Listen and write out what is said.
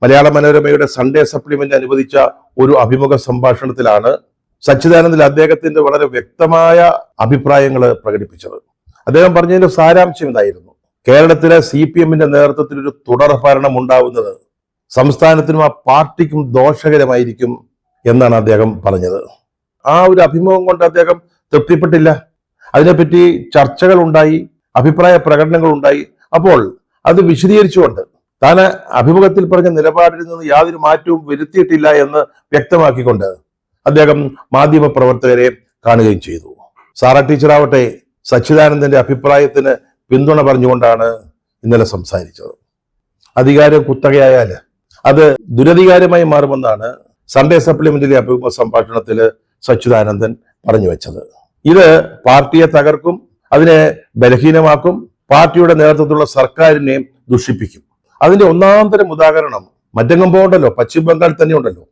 മലയാള മനോരമയുടെ Sunday supplement അനുവദിച്ച ഒരു അഭിമുഖ സംഭാഷണത്തിലാണ് സച്ചിദാനന്ദൻ അദ്ദേഹത്തിന്റെ വളരെ വ്യക്തമായ അഭിപ്രായങ്ങൾ പ്രകടിപ്പിച്ചത്. അദ്ദേഹം പറഞ്ഞതിന്റെ സാരാംശം ഇതായിരുന്നു: കേരളത്തിലെ CPM-ന്റെ നേതൃത്വത്തിൽ ഒരു തുടർ ഭരണം ഉണ്ടാവുന്നത് സംസ്ഥാനത്തിനും ആ പാർട്ടിക്കും ദോഷകരമായിരിക്കും എന്നാണ് അദ്ദേഹം പറഞ്ഞത്. ആ ഒരു അഭിമുഖം കൊണ്ട് അദ്ദേഹം തൃപ്തിപ്പെട്ടില്ല. അതിനെപ്പറ്റി ചർച്ചകൾ ഉണ്ടായി, അഭിപ്രായ പ്രകടനങ്ങൾ ഉണ്ടായി. അപ്പോൾ അത് വിശദീകരിച്ചുകൊണ്ട് താൻ അഭിമുഖത്തിൽ പറഞ്ഞ നിലപാടിൽ നിന്ന് യാതൊരു മാറ്റവും വരുത്തിയിട്ടില്ല എന്ന് വ്യക്തമാക്കിക്കൊണ്ട് അദ്ദേഹം മാധ്യമ പ്രവർത്തകരെ കാണുകയും ചെയ്തു. സാറ ടീച്ചറാവട്ടെ സച്ചിദാനന്ദന്റെ അഭിപ്രായത്തിന് പിന്തുണ പറഞ്ഞുകൊണ്ടാണ് ഇന്നലെ സംസാരിച്ചത്. അധികാരം കുത്തകയായാൽ അത് ദുരധികാരമായി മാറുമെന്നാണ് സൺഡേ സപ്ലിമെന്റിലെ അഭിമുഖ സംഭാഷണത്തിൽ സച്ചിദാനന്ദൻ പറഞ്ഞു വെച്ചത്. ഇത് പാർട്ടിയെ തകർക്കും, അതിനെ ബലഹീനമാക്കും, പാർട്ടിയുടെ നേതൃത്വത്തിലുള്ള സർക്കാരിനെയും ദുഷിപ്പിക്കും. അതിന്റെ ഒന്നാം തരം ഉദാഹരണം മറ്റെങ്ങും പോകണ്ടല്ലോ, പശ്ചിമ ബംഗാൾ തന്നെ ഉണ്ടല്ലോ.